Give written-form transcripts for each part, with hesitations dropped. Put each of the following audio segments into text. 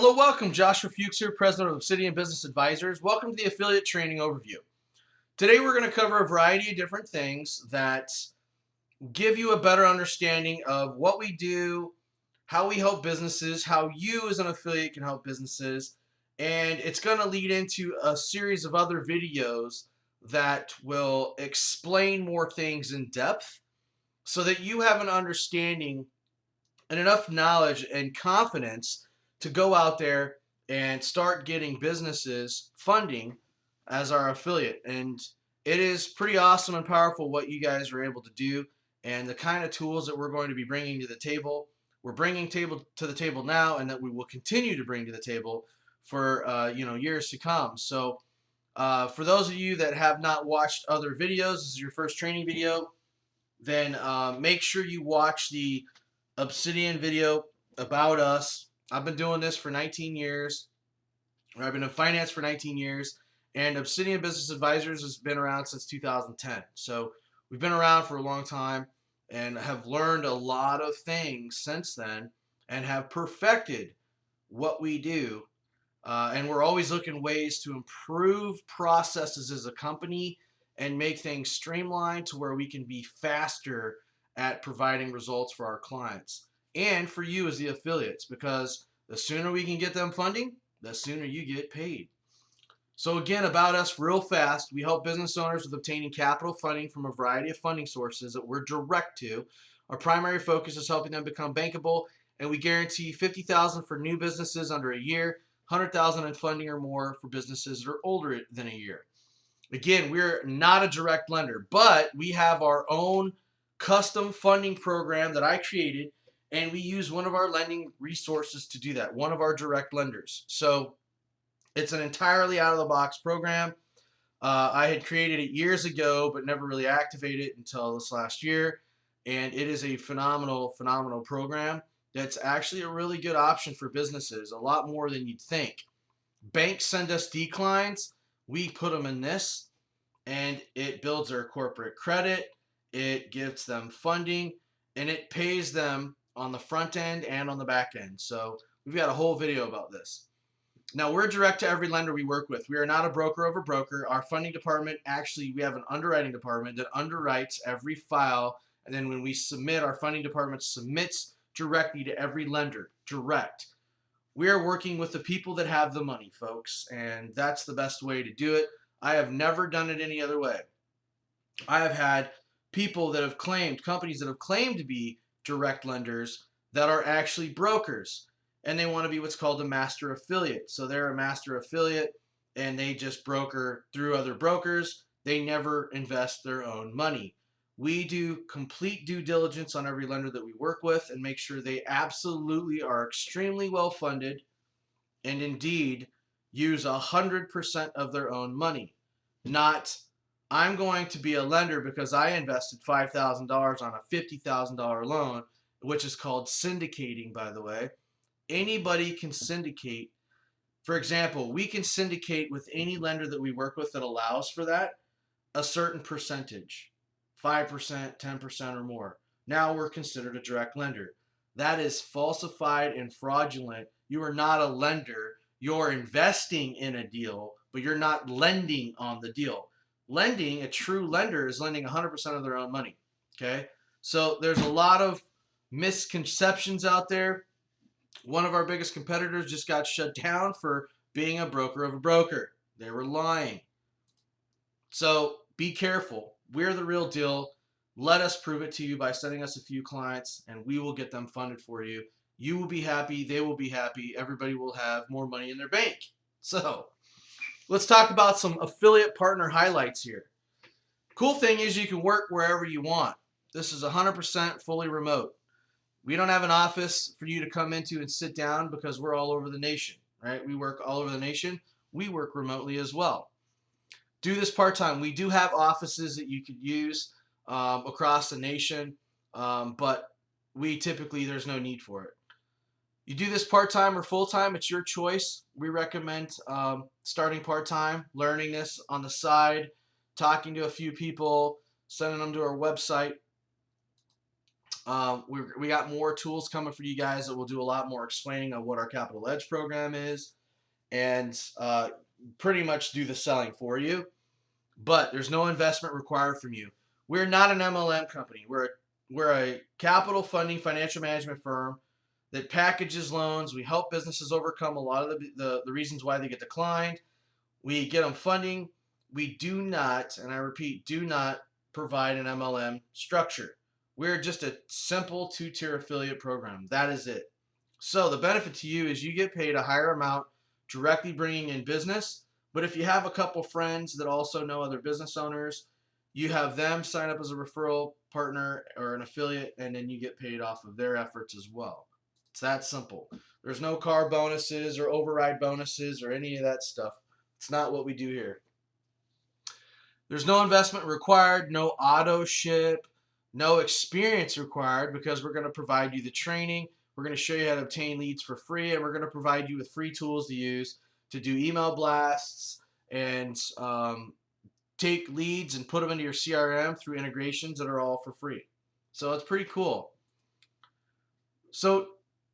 Hello, welcome. Joshua Fuchs here, President of Obsidian Business Advisors. Welcome to the Affiliate Training Overview. Today we're going to cover a variety of different things that give you a better understanding of what we do, how we help businesses, how you as an affiliate can help businesses, and it's going to lead into a series of other videos that will explain more things in depth so that you have an understanding and enough knowledge and confidence to go out there and start getting businesses funding as our affiliate. And it is pretty awesome and powerful what you guys are able to do and the kind of tools that we're going to be bringing to the table. We're bringing to the table now, and that we will continue to bring to the table for years to come. So for those of you that have not watched other videos, this is your first training video, then make sure you watch the Obsidian video about us. I've been doing this for 19 years. I've been in finance for 19 years, and Obsidian Business Advisors has been around since 2010. So we've been around for a long time and have learned a lot of things since then and have perfected what we do. And we're always looking ways to improve processes as a company and make things streamlined to where we can be faster at providing results for our clients and for you as the affiliates, because the sooner we can get them funding, the sooner you get paid. So again, about us real fast, we help business owners with obtaining capital funding from a variety of funding sources that we're direct to. Our primary focus is helping them become bankable, and we guarantee $50,000 for new businesses under a year, $100,000 in funding or more for businesses that are older than a year. Again, we're not a direct lender, but we have our own custom funding program that I created, and we use one of our lending resources to do that, one of our direct lenders. So it's an entirely out-of-the-box program. I had created it years ago, but never really activated it until this last year, and it is a phenomenal program that's actually a really good option for businesses, a lot more than you'd think. Banks send us declines. We put them in this, and it builds their corporate credit, it gives them funding, and it pays them on the front end and on the back end. So we've got a whole video about this. Now, we're direct to every lender we work with. We are not a broker over broker. Our funding department, actually, we have an underwriting department that underwrites every file, and then when we submit, our funding department submits directly to every lender, direct. We are working with the people that have the money, folks, and that's the best way to do it. I have never done it any other way. I have had people that have claimed, companies that have claimed to be direct lenders that are actually brokers, and they want to be what's called a master affiliate. So they're a master affiliate, and they just broker through other brokers. They never invest their own money. We do complete due diligence on every lender that we work with and make sure they absolutely are extremely well funded and indeed use 100% of their own money. Not, I'm going to be a lender because I invested $5,000 on a $50,000 loan, which is called syndicating, by the way. Anybody can syndicate. For example, we can syndicate with any lender that we work with that allows for that, a certain percentage, 5%, 10% or more. Now we're considered a direct lender. That is falsified and fraudulent. You are not a lender. You're investing in a deal, but you're not lending on the deal. Lending, a true lender is lending 100% of their own money. Okay? So there's a lot of misconceptions out there. One of our biggest competitors just got shut down for being a broker of a broker. They were lying. So be careful. We're the real deal. Let us prove it to you by sending us a few clients, and we will get them funded for you. You will be happy. They will be happy. Everybody will have more money in their bank. So let's talk about some affiliate partner highlights here. Cool thing is you can work wherever you want. This is 100% fully remote. We don't have an office for you to come into and sit down because we're all over the nation, right? We work all over the nation. We work remotely as well. Do this part-time. We do have offices that you could use across the nation, but there's no need for it. You do this part-time or full-time, it's your choice. We recommend starting part-time, learning this on the side, talking to a few people, sending them to our website. We got more tools coming for you guys that will do a lot more explaining of what our Capital Edge program is, and pretty much do the selling for you. But there's no investment required from you. We're not an MLM company. We're a capital funding financial management firm that packages loans. We help businesses overcome a lot of the reasons why they get declined. We get them funding. We do not, and I repeat, do not provide an MLM structure. We're just a simple two-tier affiliate program. That is it. So the benefit to you is you get paid a higher amount directly bringing in business. But if you have a couple friends that also know other business owners, you have them sign up as a referral partner or an affiliate, and then you get paid off of their efforts as well. It's that simple. There's no car bonuses or override bonuses or any of that stuff. It's not what we do here. There's no investment required, no auto ship, no experience required, because we're going to provide you the training. We're going to show you how to obtain leads for free, and we're going to provide you with free tools to use to do email blasts and take leads and put them into your CRM through integrations that are all for free. So it's pretty cool. So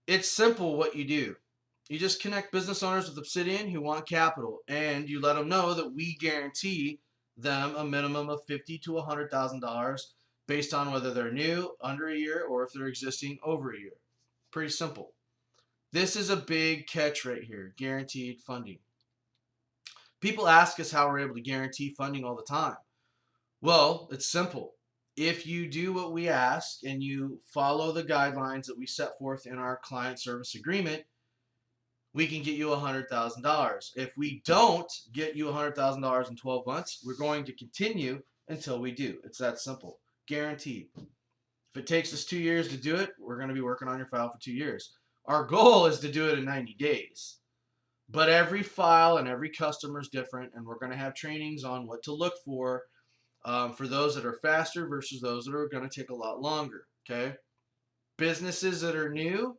it's simple what you do. You just connect business owners with Obsidian who want capital, and you let them know that we guarantee them a minimum of $50,000 to $100,000 based on whether they're new, under a year, or if they're existing over a year. Pretty simple. This is a big catch right here, guaranteed funding. People ask us how we're able to guarantee funding all the time. Well, it's simple. If you do what we ask and you follow the guidelines that we set forth in our client service agreement, we can get you $100,000. If we don't get you $100,000 in 12 months, we're going to continue until we do. It's that simple. Guaranteed. If it takes us 2 years to do it, we're going to be working on your file for 2 years. Our goal is to do it in 90 days. But every file and every customer is different, and we're going to have trainings on what to look for those that are faster versus those that are going to take a lot longer. Okay? Businesses that are new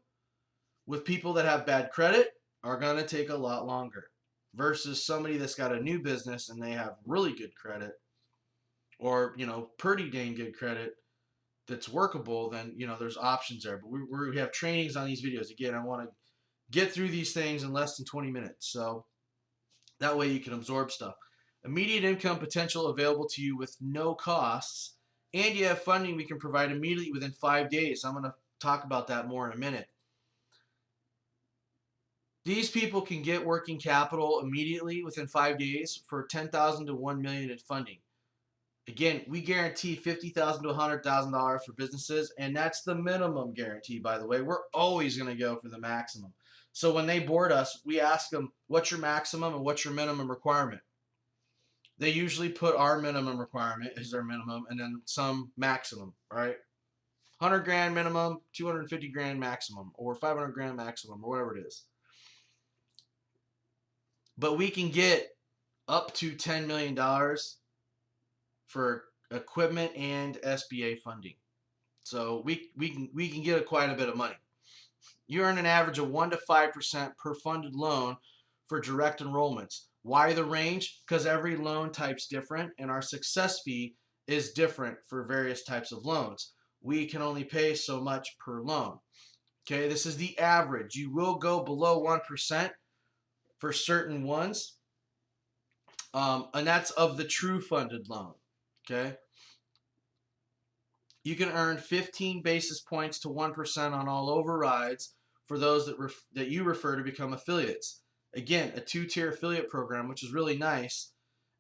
with people that have bad credit are going to take a lot longer versus somebody that's got a new business and they have really good credit, or pretty dang good credit that's workable. Then there's options there. But we have trainings on these videos. Again, I want to get through these things in less than 20 minutes, so that way you can absorb stuff. Immediate income potential available to you with no costs, and you have funding we can provide immediately within 5 days. I'm going to talk about that more in a minute. These people can get working capital immediately within 5 days for $10,000 to $1 million in funding. Again, we guarantee $50,000 to $100,000 for businesses, and that's the minimum guarantee, by the way. We're always going to go for the maximum. So when they board us, we ask them, what's your maximum and what's your minimum requirement? They usually put our minimum requirement as their minimum and then some maximum, right? 100 grand minimum, 250 grand maximum, or 500 grand maximum, or whatever it is. But we can get up to $10 million for equipment and SBA funding. So we can get quite a bit of money. You earn an average of 1 to 5% per funded loan for direct enrollments. Why the range? Because every loan type's different, and our success fee is different for various types of loans. We can only pay so much per loan. Okay, this is the average. You will go below 1% for certain ones, and that's of the true funded loan. Okay, you can earn 15 basis points to 1% on all overrides for those that you refer to become affiliates. Again, a two-tier affiliate program, which is really nice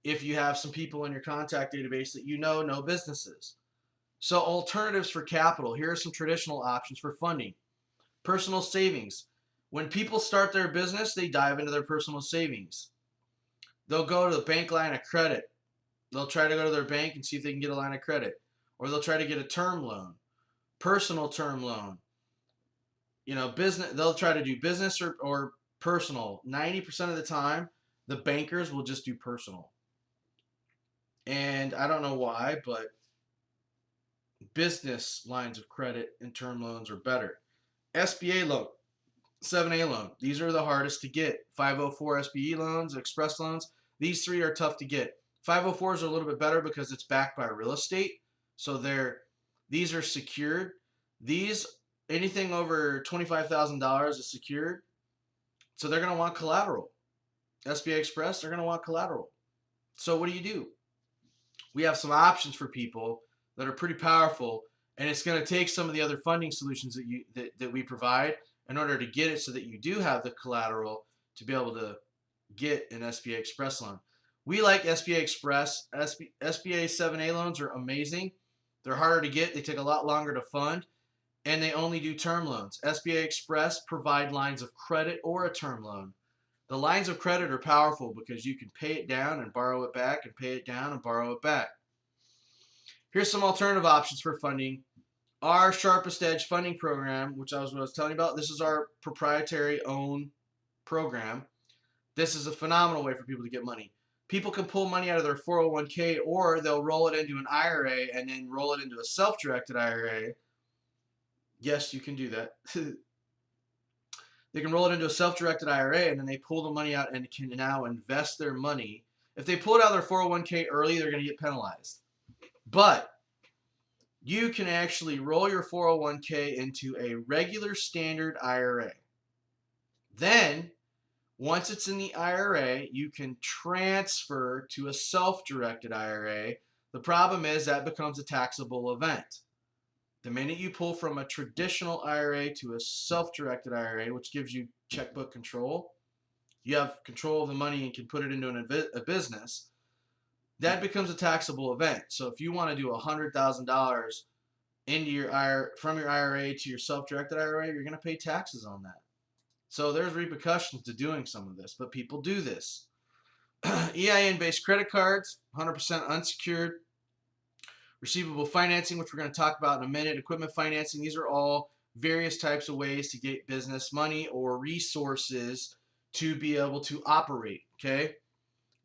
if you have some people in your contact database that know businesses. So alternatives for capital. Here are some traditional options for funding. Personal savings. When people start their business, they dive into their personal savings. They'll go to the bank line of credit. They'll try to go to their bank and see if they can get a line of credit. Or they'll try to get a term loan, personal term loan. Business. They'll try to do business or personal. 90% of the time, the bankers will just do personal. And I don't know why, but business lines of credit and term loans are better. SBA loan, 7A loan. These are the hardest to get. 504 SBE loans, express loans. These three are tough to get. 504s are a little bit better because it's backed by real estate. So these are secured. These, anything over $25,000 is secured, so they're going to want collateral. SBA Express, they're going to want collateral. So what do? We have some options for people that are pretty powerful, and it's going to take some of the other funding solutions that we provide in order to get it so that you do have the collateral to be able to get an SBA Express loan. We like SBA Express. SBA 7A loans are amazing. They're harder to get. They take a lot longer to fund, and they only do term loans. SBA Express provide lines of credit or a term loan. The lines of credit are powerful because you can pay it down and borrow it back and pay it down and borrow it back. Here's some alternative options for funding. Our Sharpest Edge funding program, which I was telling you about, this is our proprietary own program. This is a phenomenal way for people to get money. People can pull money out of their 401k, or they'll roll it into an IRA and then roll it into a self-directed IRA. Yes, you can do that. They can roll it into a self-directed IRA, and then they pull the money out and can now invest their money. If they pull it out of their 401k early, they're going to get penalized. But you can actually roll your 401k into a regular standard IRA. Then, once it's in the IRA, you can transfer to a self-directed IRA. The problem is that becomes a taxable event. The minute you pull from a traditional IRA to a self-directed IRA, which gives you checkbook control, you have control of the money and can put it into a business, that becomes a taxable event. So if you want to do $100,000 into your IRA, from your IRA to your self-directed IRA, you're going to pay taxes on that. So there's repercussions to doing some of this, but people do this. EIN-based credit cards, 100% unsecured. Receivable financing, which we're going to talk about in a minute. Equipment financing, these are all various types of ways to get business money or resources to be able to operate, okay?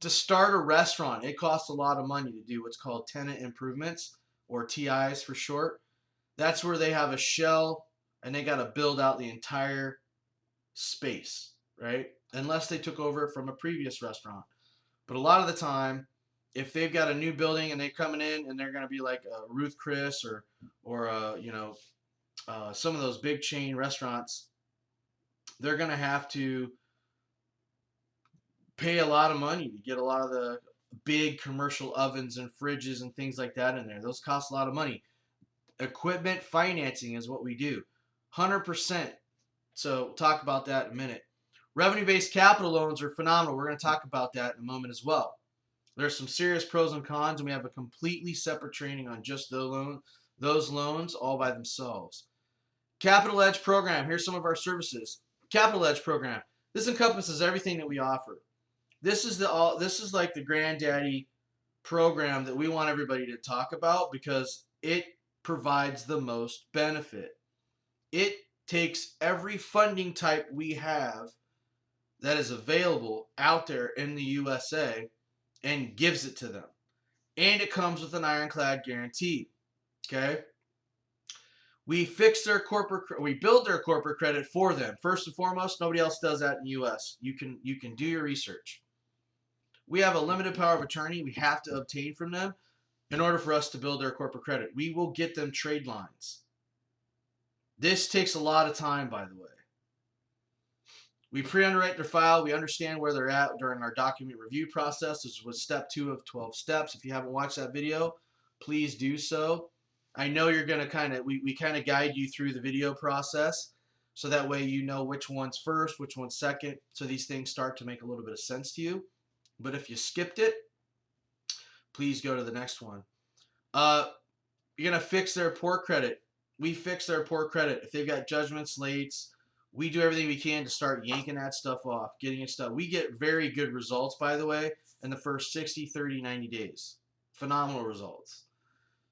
To start a restaurant, it costs a lot of money to do what's called tenant improvements, or TIs for short. That's where they have a shell and they got to build out the entire space, right? Unless they took over it from a previous restaurant. But a lot of the time, if they've got a new building and they're coming in and they're going to be like Ruth Chris or some of those big chain restaurants, they're going to have to pay a lot of money to get a lot of the big commercial ovens and fridges and things like that in there. Those cost a lot of money. Equipment financing is what we do. 100%. So we'll talk about that in a minute. Revenue-based capital loans are phenomenal. We're going to talk about that in a moment as well. There's some serious pros and cons, and we have a completely separate training on just those loans all by themselves. Capital Edge program. Here's some of our services. Capital Edge program. This encompasses everything that we offer. This is like the granddaddy program that we want everybody to talk about because it provides the most benefit. It takes every funding type we have that is available out there in the USA and gives it to them. And it comes with an ironclad guarantee. Okay? We build their corporate credit for them. First and foremost, nobody else does that in the US. You can do your research. We have a limited power of attorney we have to obtain from them in order for us to build their corporate credit. We will get them trade lines. This takes a lot of time, by the way. We pre-underwrite their file. We understand where they're at during our document review process. This was step 2 of 12 steps. If you haven't watched that video, please do so. I know you're going to we kind of guide you through the video process, so that way you know which one's first, which one's second, so these things start to make a little bit of sense to you. But if you skipped it, please go to the next one. You're going to fix their poor credit. We fix their poor credit. If they've got judgments, lates, we do everything we can to start yanking that stuff off, getting it stuff. We get very good results, by the way, in the first 60, 30, 90 days. Phenomenal results.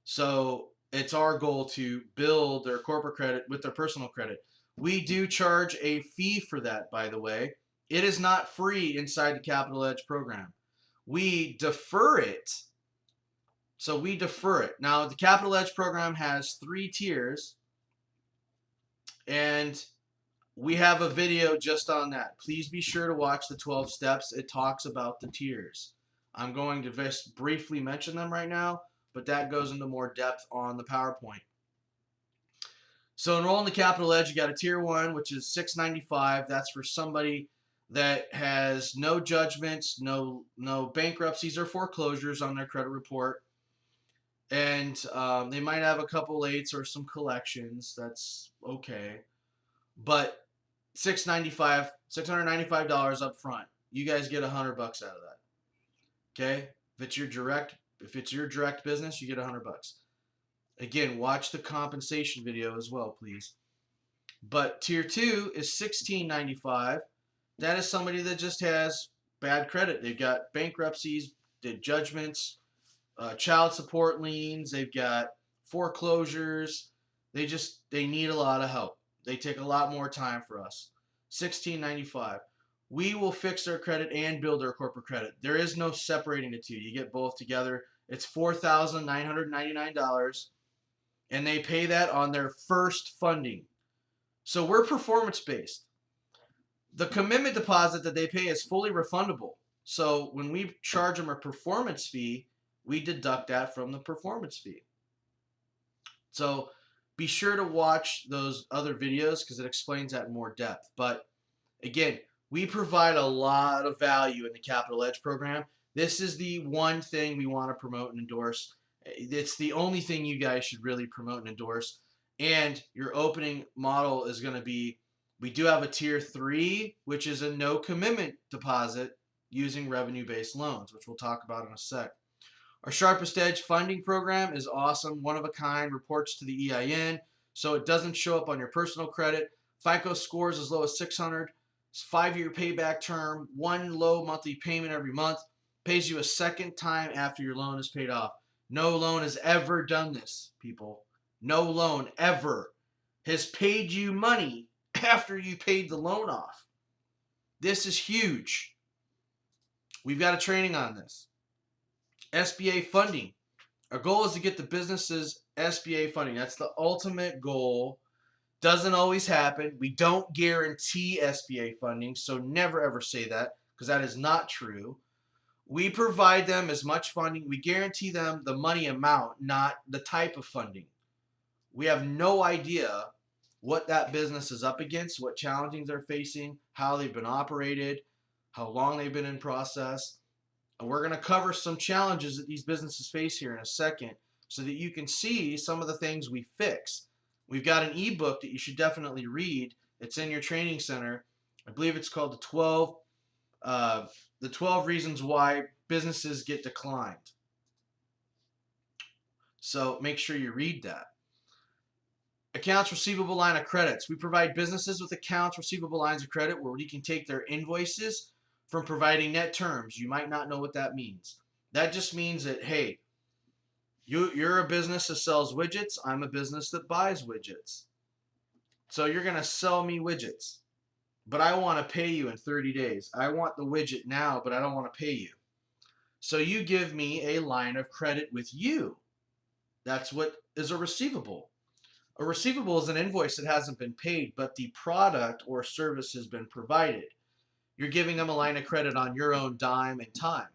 So it's our goal to build their corporate credit with their personal credit. We do charge a fee for that, by the way. It is not free inside the Capital Edge program. We defer it. So we defer it. Now, the Capital Edge program has 3 tiers, and we have a video just on that. Please be sure to watch the 12 steps. It talks about the tiers. I'm going to just briefly mention them right now, but that goes into more depth on the PowerPoint. So enroll in the Capital Edge. You got a tier 1, which is $6.95. That's for somebody that has no judgments, no bankruptcies or foreclosures on their credit report, and they might have a couple lates or some collections. That's okay, but $695 up front. You guys get $100 out of that. Okay, if it's your direct business, you get $100. Again, watch the compensation video as well, please. But tier 2 is $16.95. That is somebody that just has bad credit. They've got bankruptcies, judgments, child support liens. They've got foreclosures. They need a lot of help. They take a lot more time for us. $16.95. We will fix their credit and build their corporate credit. There is no separating the two. You get both together. It's $4,999, and they pay that on their first funding. So we're performance-based. The commitment deposit that they pay is fully refundable. So when we charge them a performance fee, we deduct that from the performance fee. So be sure to watch those other videos because it explains that in more depth. But again, we provide a lot of value in the Capital Edge program. This is the one thing we want to promote and endorse. It's the only thing you guys should really promote and endorse. And your opening model is going to be, we do have a tier 3, which is a no commitment deposit using revenue-based loans, which we'll talk about in a sec. Our Sharpest Edge funding program is awesome, one of a kind, reports to the EIN, so it doesn't show up on your personal credit. FICO scores as low as 600, 5-year payback term, one low monthly payment every month, pays you a second time after your loan is paid off. No loan has ever done this, people. No loan ever has paid you money after you paid the loan off. This is huge. We've got a training on this. SBA funding. Our goal is to get the businesses SBA funding. That's the ultimate goal. Doesn't always happen. We don't guarantee SBA funding, so never ever say that because that is not true. We provide them as much funding. We guarantee them the money amount, not the type of funding. We have no idea what that business is up against, what challenges they're facing, how they've been operated, how long they've been in process. And we're going to cover some challenges that these businesses face here in a second so that you can see some of the things we fix. We've got an ebook that you should definitely read. It's in your training center. I believe it's called the 12 Reasons Why Businesses Get Declined. So make sure you read that. Accounts receivable line of credits. We provide businesses with accounts receivable lines of credit where you can take their invoices from providing net terms. You might not know what that means. That just means that, hey, you're a business that sells widgets. I'm a business that buys widgets. So you're going to sell me widgets, but I want to pay you in 30 days. I want the widget now, but I don't want to pay you. So you give me a line of credit with you. That's what is a receivable. A receivable is an invoice that hasn't been paid, but the product or service has been provided. You're giving them a line of credit on your own dime and time.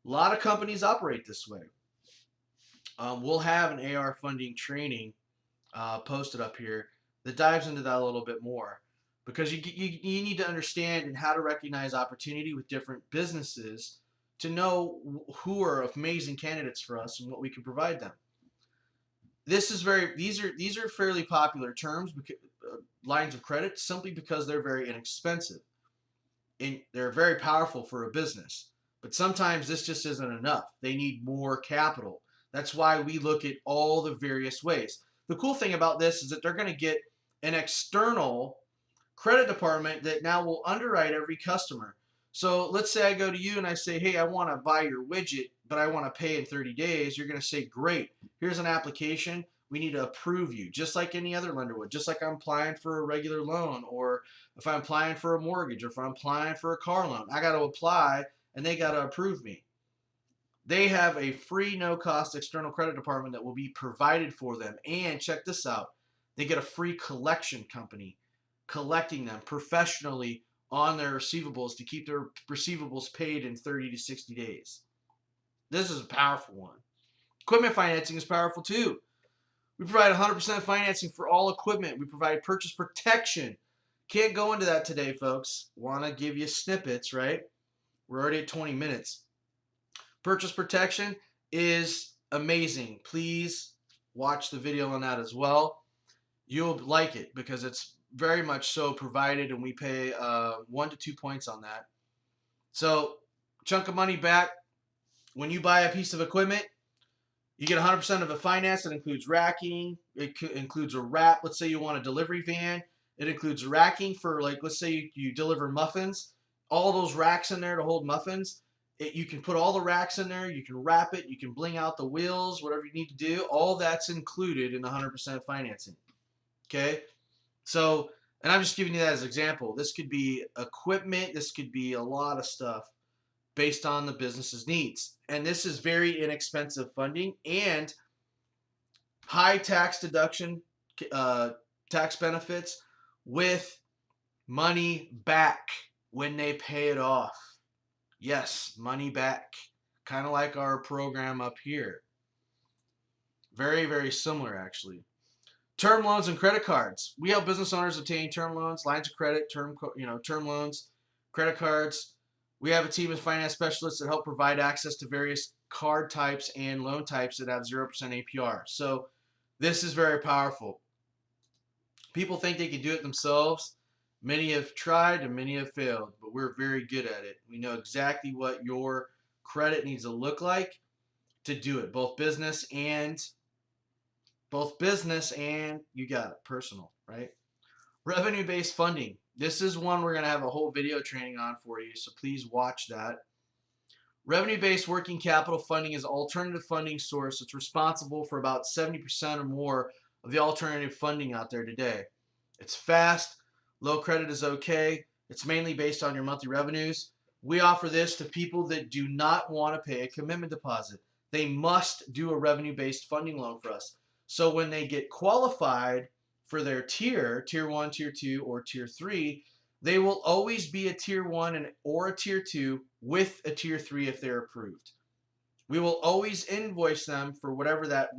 A lot of companies operate this way. We'll have an AR funding training posted up here that dives into that a little bit more because you need to understand and how to recognize opportunity with different businesses to know who are amazing candidates for us and what we can provide them. These are fairly popular terms, lines of credit, simply because they're very inexpensive and they're very powerful for a business. But sometimes this just isn't enough. They need more capital. That's why we look at all the various ways. The cool thing about this is that they're going to get an external credit department that now will underwrite every customer. So let's say I go to you and I say, hey, I want to buy your widget, but I want to pay in 30 days. You're going to say, great, here's an application. We need to approve you, just like any other lender would, just like I'm applying for a regular loan, or if I'm applying for a mortgage, or if I'm applying for a car loan. I got to apply, and they got to approve me. They have a free, no-cost external credit department that will be provided for them. And check this out. They get a free collection company collecting them professionally on their receivables to keep their receivables paid in 30 to 60 days. This is a powerful one. Equipment financing is powerful too. We provide 100% financing for all equipment. We provide purchase protection. Can't go into that today, folks. Want to give you snippets, right? We're already at 20 minutes. Purchase protection is amazing. Please watch the video on that as well. You'll like it because it's very much so provided, and we pay 1 to 2 points on that. So, chunk of money back. When you buy a piece of equipment, you get 100% of the finance. It includes racking. It includes a wrap. Let's say you want a delivery van. It includes racking for, like, let's say you deliver muffins. All those racks in there to hold muffins. You can put all the racks in there. You can wrap it. You can bling out the wheels, whatever you need to do. All that's included in the 100% financing. Okay? So, and I'm just giving you that as an example. This could be equipment. This could be a lot of stuff based on the business's needs. And this is very inexpensive funding and high tax deduction, tax benefits with money back when they pay it off. Yes, money back. Kind of like our program up here. Very, very similar, actually. Term loans and credit cards. We help business owners obtain term loans, lines of credit, term loans, credit cards. We have a team of finance specialists that help provide access to various card types and loan types that have 0% APR. So this is very powerful. People think they can do it themselves. Many have tried and many have failed, but we're very good at it. We know exactly what your credit needs to look like to do it, both business and you got it, personal, right? Revenue-based funding. This is one we're going to have a whole video training on for you, so please watch that. Revenue-based working capital funding is an alternative funding source that's responsible for about 70% or more of the alternative funding out there today. It's fast, low credit is okay, it's mainly based on your monthly revenues. We offer this to people that do not want to pay a commitment deposit. They must do a revenue-based funding loan for us. So when they get qualified for their tier 1, tier 2, or tier 3, they will always be a tier 1 or a tier 2 with a tier 3 if they're approved. We will always invoice them for whatever that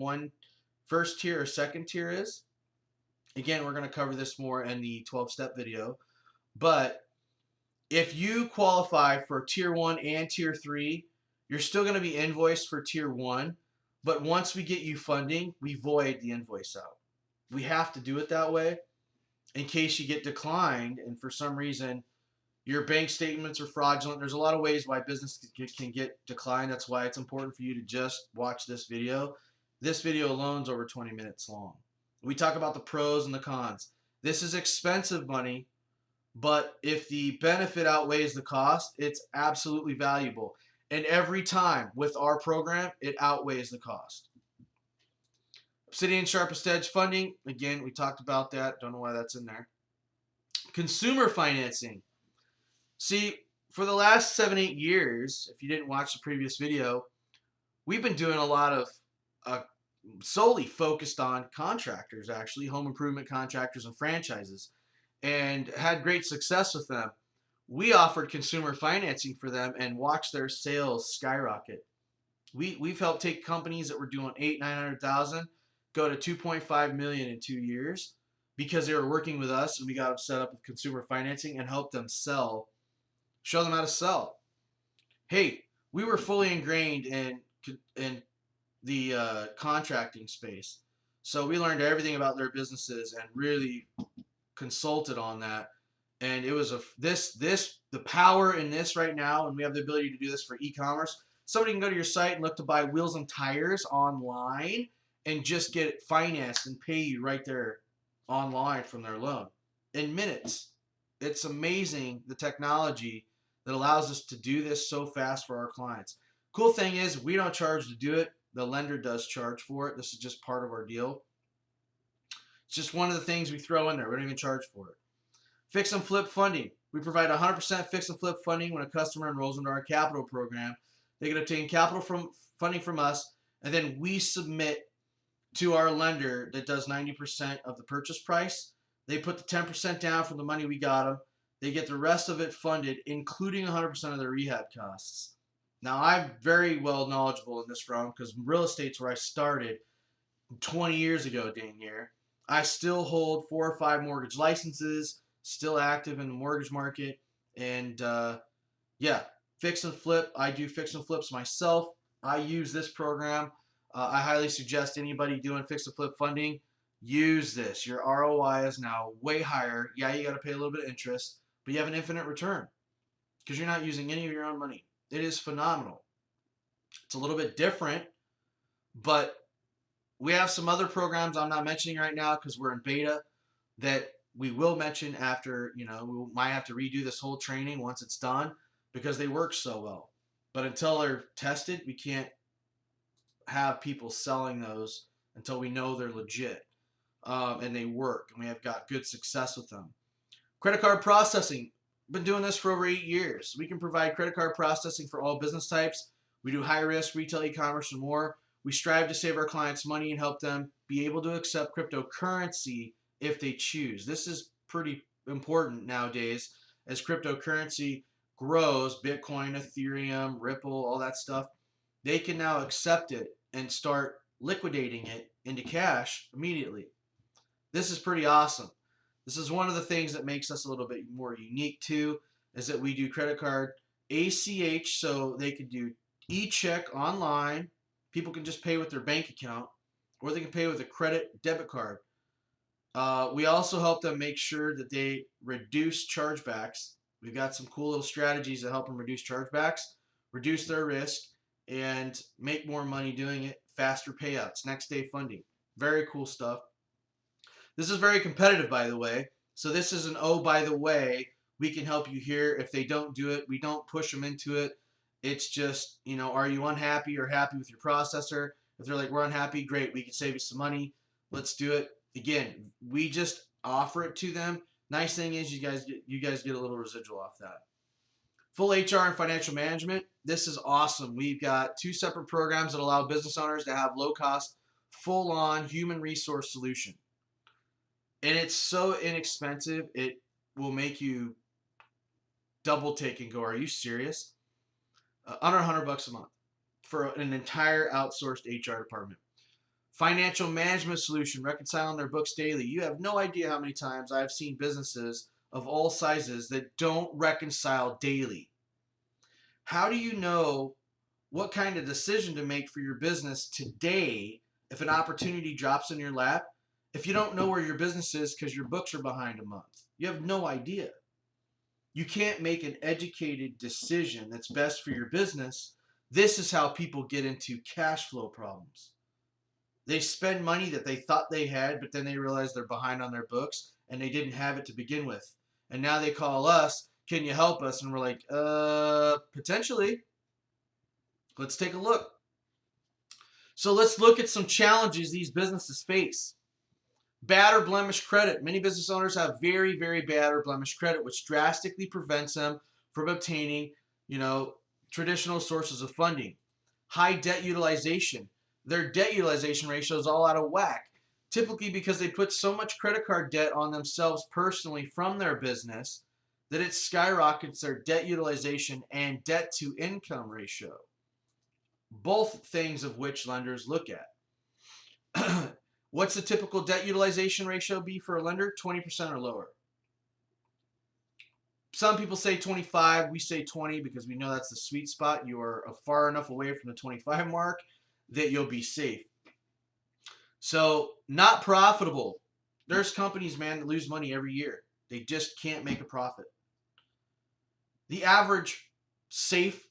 first tier or second tier is. Again, we're going to cover this more in the 12-step video. But if you qualify for tier 1 and tier 3, you're still going to be invoiced for tier 1. But once we get you funding, we void the invoice out. We have to do it that way in case you get declined and for some reason your bank statements are fraudulent. There's a lot of ways why business can get declined. That's why it's important for you to just watch this video. This video alone is over 20 minutes long. We talk about the pros and the cons. This is expensive money, but if the benefit outweighs the cost, it's absolutely valuable. And every time with our program, it outweighs the cost. Obsidian Sharpest Edge funding. Again, we talked about that. Don't know why that's in there. Consumer financing. See, for the last 7-8 years, if you didn't watch the previous video, we've been doing a lot of solely focused on contractors, actually, home improvement contractors and franchises, and had great success with them. We offered consumer financing for them and watched their sales skyrocket. We've helped take companies that were doing $800,000-900,000 go to $2.5 million in 2 years because they were working with us, and we got them set up with consumer financing and helped them sell, show them how to sell. Hey, we were fully ingrained in the contracting space, so we learned everything about their businesses and really consulted on that. And it was the power in this right now, and we have the ability to do this for e-commerce. Somebody can go to your site and look to buy wheels and tires online and just get it financed and pay you right there online from their loan in minutes. It's amazing the technology that allows us to do this so fast for our clients. Cool thing is we don't charge to do it. The lender does charge for it. This is just part of our deal. It's just one of the things we throw in there. We don't even charge for it. Fix and flip funding. We provide 100% fix and flip funding when a customer enrolls into our capital program. They can obtain capital funding from us, and then we submit to our lender that does 90% of the purchase price. They put the 10% down from the money we got them. They get the rest of it funded, including 100% of their rehab costs. Now, I'm very well knowledgeable in this realm because real estate's where I started. 20 years ago, dang near. I still hold 4 or 5 mortgage licenses, still active in the mortgage market, and yeah, fix and flip. I do fix and flips myself. I use this program. I highly suggest anybody doing fix and flip funding use this. Your ROI is now way higher. Yeah, you got to pay a little bit of interest, but you have an infinite return because you're not using any of your own money. It is phenomenal. It's a little bit different, but we have some other programs I'm not mentioning right now because we're in beta that we will mention after, we might have to redo this whole training once it's done because they work so well. But until they're tested, we can't have people selling those until we know they're legit and they work and we have got good success with them. Credit card processing. Been doing this for over 8 years. We can provide credit card processing for all business types. We do high risk retail e-commerce and more. We strive to save our clients money and help them be able to accept cryptocurrency if they choose. This is pretty important nowadays as cryptocurrency grows, Bitcoin, Ethereum, Ripple, all that stuff. They can now accept it and start liquidating it into cash immediately. This is pretty awesome. This is one of the things that makes us a little bit more unique too, is that we do credit card ACH, so they can do e-check online. People can just pay with their bank account, or they can pay with a credit debit card. We also help them make sure that they reduce chargebacks. We've got some cool little strategies that help them reduce chargebacks, reduce their risk, and make more money doing it, faster payouts, next day funding. Very cool stuff. This is very competitive, by the way. So this is an oh, by the way, we can help you here. If they don't do it, we don't push them into it. It's just, are you unhappy or happy with your processor? If they're like, we're unhappy, great, we can save you some money. Let's do it. Again, we just offer it to them. Nice thing is you guys get a little residual off that. Full HR and financial management. This is awesome. We've got 2 separate programs that allow business owners to have low cost, full on human resource solution. And it's so inexpensive, it will make you double take and go, are you serious? Under $100 a month for an entire outsourced HR department. Financial management solution, reconciling their books daily. You have no idea how many times I've seen businesses of all sizes that don't reconcile daily. How do you know what kind of decision to make for your business today if an opportunity drops in your lap? If you don't know where your business is because your books are behind a month, you have no idea. You can't make an educated decision that's best for your business. This is how people get into cash flow problems. They spend money that they thought they had, but then they realize they're behind on their books and they didn't have it to begin with. And now they call us, can you help us? And we're like, potentially. Let's take a look. So let's look at some challenges these businesses face. Bad or blemished credit. Many business owners have very, very bad or blemished credit, which drastically prevents them from obtaining, traditional sources of funding. High debt utilization. Their debt utilization ratio is all out of whack, typically because they put so much credit card debt on themselves personally from their business that it skyrockets their debt utilization and debt to income ratio. Both things of which lenders look at. What's the typical debt utilization ratio be for a lender? 20% or lower. Some people say 25. We say 20 because we know that's the sweet spot. You are far enough away from the 25 mark that you'll be safe. So, not profitable. There's companies, man, that lose money every year. They just can't make a profit. The average safe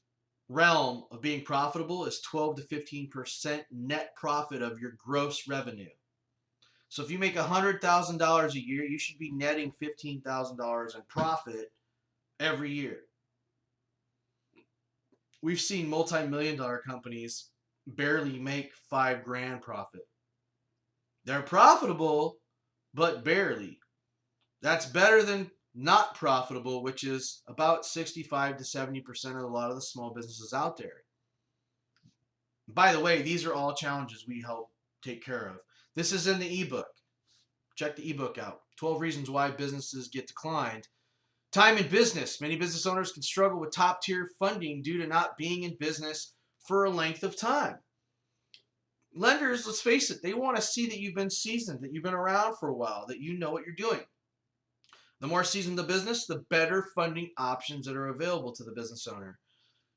realm of being profitable is 12 to 15% net profit of your gross revenue. So if you make $100,000 a year, you should be netting $15,000 in profit every year. We've seen multi-million-dollar companies barely make $5,000 profit. They're profitable, but barely. That's better than not profitable, which is about 65 to 70% of a lot of the small businesses out there. By the way, these are all challenges we help take care of. This is in the ebook. Check the ebook out. 12 reasons why businesses get declined. Time in business. Many business owners can struggle with top-tier funding due to not being in business for a length of time. Lenders, let's face it, they want to see that you've been seasoned, that you've been around for a while, that you know what you're doing. The more seasoned the business, the better funding options that are available to the business owner.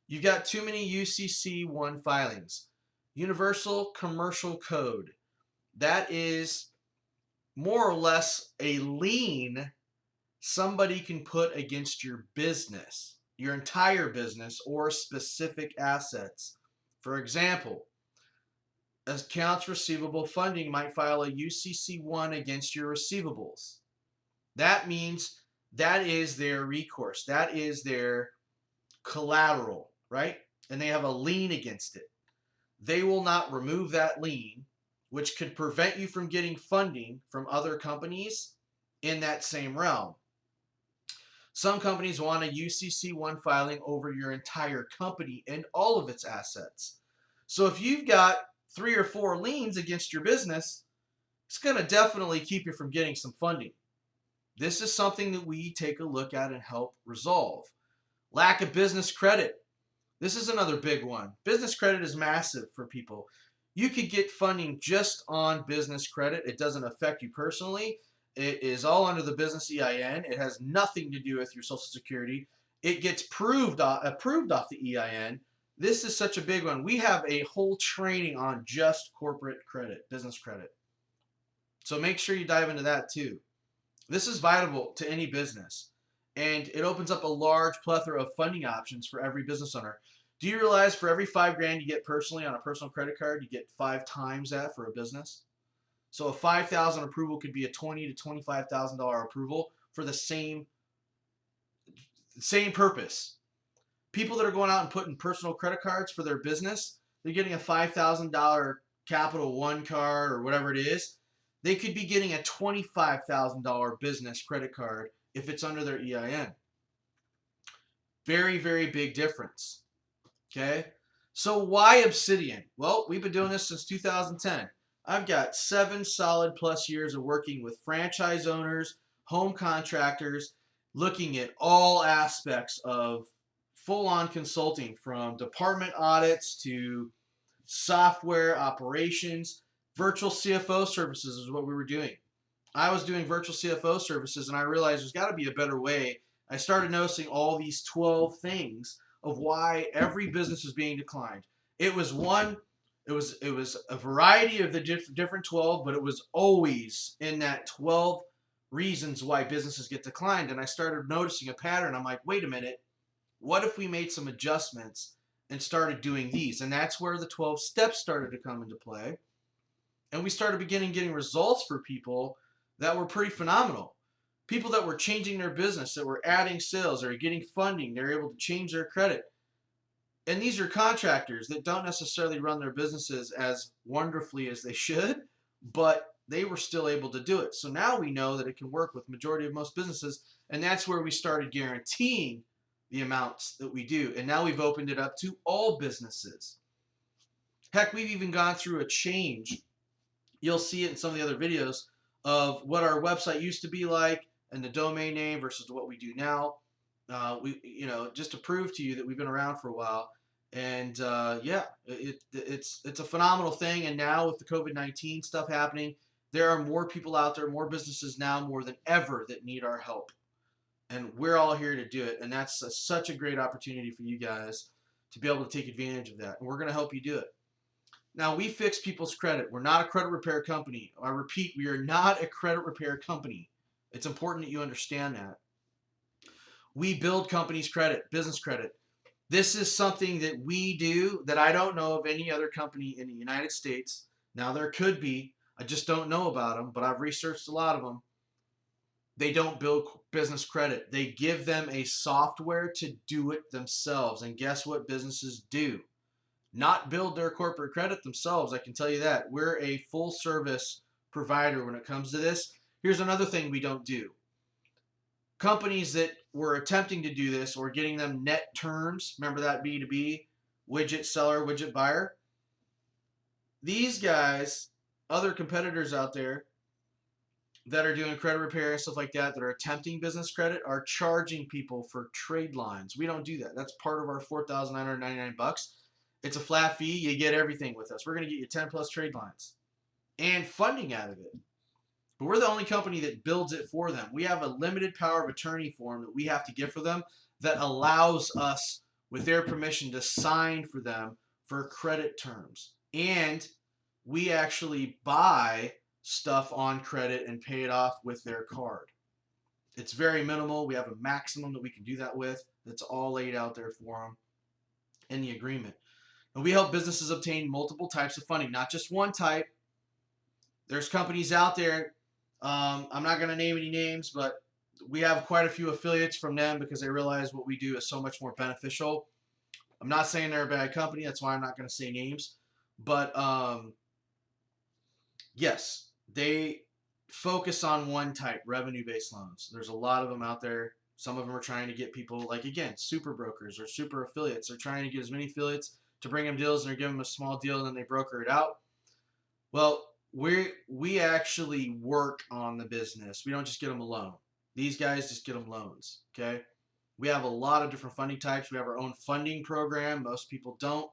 You've got too many UCC1 filings. Universal Commercial Code. That is more or less a lien somebody can put against your business, your entire business, or specific assets. For example, accounts receivable funding might file a UCC1 against your receivables. That means that is their recourse. That is their collateral, right? And they have a lien against it. They will not remove that lien, which could prevent you from getting funding from other companies in that same realm. Some companies want a UCC1 filing over your entire company and all of its assets. So if you've got 3 or 4 liens against your business, it's going to definitely keep you from getting some funding. This is something that we take a look at and help resolve. Lack of business credit. This is another big one. Business credit is massive for people. You could get funding just on business credit. It doesn't affect you personally. It is all under the business EIN. It has nothing to do with your Social Security. It gets approved off the EIN. This is such a big one. We have a whole training on just corporate credit, business credit. So make sure you dive into that too. This is vital to any business, and it opens up a large plethora of funding options for every business owner. Do you realize for every $5,000 you get personally on a personal credit card, you get 5 times that for a business? So a $5,000 approval could be a $20,000 to $25,000 approval for the same purpose. People that are going out and putting personal credit cards for their business, they're getting a $5,000 Capital One card or whatever it is. They could be getting a $25,000 business credit card if it's under their EIN. Very, very big difference. Okay? So why Obsidian? Well, we've been doing this since 2010. I've got 7 solid plus years of working with franchise owners, home contractors, looking at all aspects of full-on consulting, from department audits to software operations. Virtual CFO services is what we were doing. I was doing virtual CFO services, and I realized there's got to be a better way. I started noticing all these 12 things of why every business is being declined. It was a variety of the different 12, but it was always in that 12 reasons why businesses get declined. And I started noticing a pattern. I'm like, wait a minute, what if we made some adjustments and started doing these? And that's where the 12 steps started to come into play. And we started getting results for people that were pretty phenomenal. People that were changing their business, that were adding sales, or getting funding, they're able to change their credit. And these are contractors that don't necessarily run their businesses as wonderfully as they should, but they were still able to do it. So now we know that it can work with majority of most businesses, and that's where we started guaranteeing the amounts that we do. And now we've opened it up to all businesses. Heck, we've even gone through a change. You'll see it in some of the other videos of what our website used to be like and the domain name versus what we do now. Just to prove to you that we've been around for a while. And it's a phenomenal thing. And now with the COVID-19 stuff happening, there are more people out there, more businesses now more than ever that need our help. And we're all here to do it. And that's such a great opportunity for you guys to be able to take advantage of that. And we're going to help you do it. Now, we fix people's credit. We're not a credit repair company. I repeat, we are not a credit repair company. It's important that you understand that. We build companies' credit, business credit. This is something that we do that I don't know of any other company in the United States. Now, there could be. I just don't know about them, but I've researched a lot of them. They don't build business credit. They give them a software to do it themselves. And guess what businesses do? Not build their corporate credit themselves. I can tell you that. We're a full service provider when it comes to this. Here's another thing we don't do. Companies that were attempting to do this or getting them net terms, remember that B2B, widget seller, widget buyer? These guys, other competitors out there that are doing credit repair and stuff like that, that are attempting business credit, are charging people for trade lines. We don't do that. That's part of our $4,999. It's a flat fee. You get everything with us. We're going to get you 10 plus trade lines and funding out of it. But we're the only company that builds it for them. We have a limited power of attorney form that we have to get for them that allows us, with their permission, to sign for them for credit terms. And we actually buy stuff on credit and pay it off with their card. It's very minimal. We have a maximum that we can do that with. That's all laid out there for them in the agreement. And we help businesses obtain multiple types of funding, not just one type. There's companies out there. I'm not going to name any names, but we have quite a few affiliates from them because they realize what we do is so much more beneficial. I'm not saying they're a bad company. That's why I'm not going to say names. But yes, they focus on one type, revenue-based loans. There's a lot of them out there. Some of them are trying to get people, like, again, super brokers or super affiliates. They're trying to get as many affiliates to bring them deals, and they're giving them a small deal, and then they broker it out. Well, we actually work on the business. We don't just get them a loan. These guys just get them loans, okay? We have a lot of different funding types. We have our own funding program. Most people don't.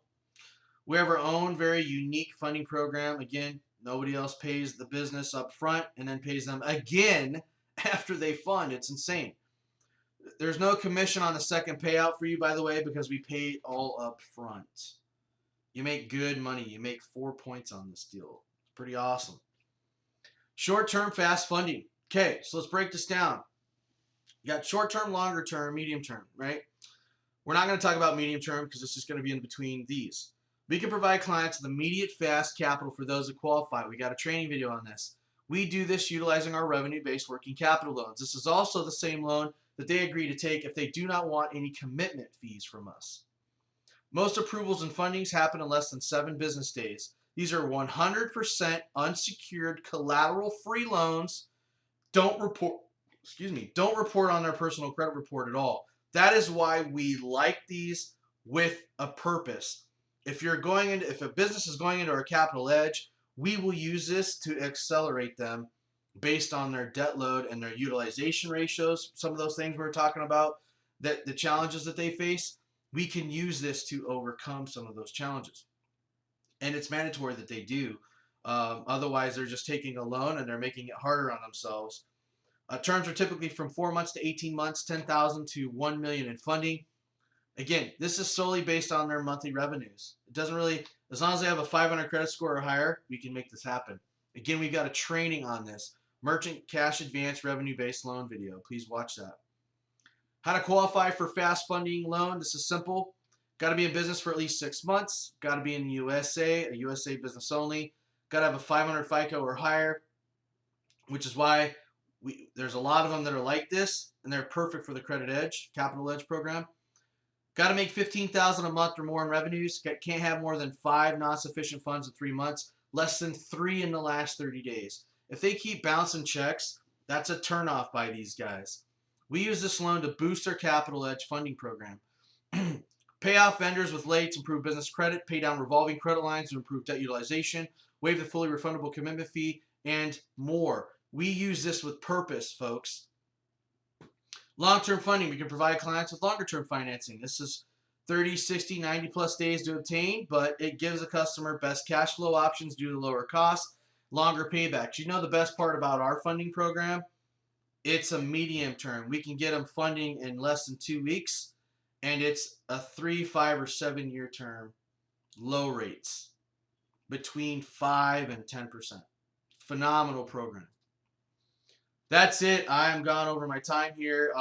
We have our own very unique funding program. Again, nobody else pays the business up front and then pays them again after they fund. It's insane. There's no commission on the second payout for you, by the way, because we pay all up front. You make good money. You make 4 points on this deal. It's pretty awesome. Short-term, fast funding. Okay, so let's break this down. You got short-term, longer-term, medium-term, right? We're not going to talk about medium-term because it's just going to be in between these. We can provide clients with immediate, fast capital for those that qualify. We got a training video on this. We do this utilizing our revenue-based working capital loans. This is also the same loan that they agree to take if they do not want any commitment fees from us. Most approvals and fundings happen in less than 7 business days. These are 100% unsecured, collateral-free loans. Don't report on their personal credit report at all. That is why we like these with a purpose. If a business is going into our capital edge, we will use this to accelerate them based on their debt load and their utilization ratios. Some of those things we were talking about, that the challenges that they face, we can use this to overcome some of those challenges. And it's mandatory that they do. Otherwise, they're just taking a loan and they're making it harder on themselves. Terms are typically from 4 months to 18 months, $10,000 to $1 million in funding. Again, this is solely based on their monthly revenues. It doesn't really, as long as they have a 500 credit score or higher, we can make this happen. Again, we've got a training on this. Merchant Cash Advance Revenue-Based Loan video. Please watch that. How to qualify for fast funding loan. This is simple. Got to be in business for at least 6 months. Got to be in the USA, a USA business only. Got to have a 500 FICO or higher, which is why there's a lot of them that are like this, and they're perfect for the Credit Edge, Capital Edge program. Got to make $15,000 a month or more in revenues. Can't have more than 5 non-sufficient funds in 3 months. Less than 3 in the last 30 days. If they keep bouncing checks, that's a turnoff by these guys. We use this loan to boost our Capital Edge funding program. Pay off vendors with late, improve business credit, pay down revolving credit lines to improve debt utilization, waive the fully refundable commitment fee, and more. We use this with purpose, folks. Long-term funding. We can provide clients with longer-term financing. This is 30, 60, 90 plus days to obtain, but it gives a customer best cash flow options due to lower costs, longer paybacks. You know the best part about our funding program? It's a medium term. We can get them funding in less than 2 weeks, and it's a 3, 5, or 7 year term, low rates, between 5 and 10%. Phenomenal program. That's it. I am gone over my time here.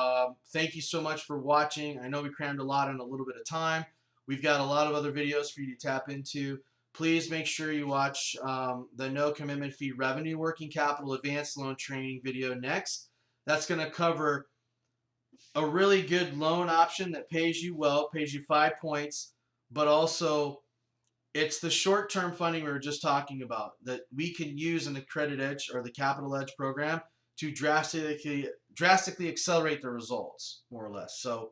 Thank you so much for watching. I know we crammed a lot in a little bit of time. We've got a lot of other videos for you to tap into. Please make sure you watch the no commitment fee revenue working capital advanced loan training video next. That's going to cover a really good loan option that pays you well, pays you 5 points, but also it's the short-term funding we were just talking about that we can use in the Credit Edge or the Capital Edge program to drastically accelerate the results, more or less. So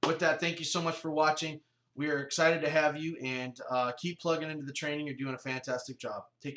with that, thank you so much for watching. We are excited to have you, and keep plugging into the training. You're doing a fantastic job. Take care.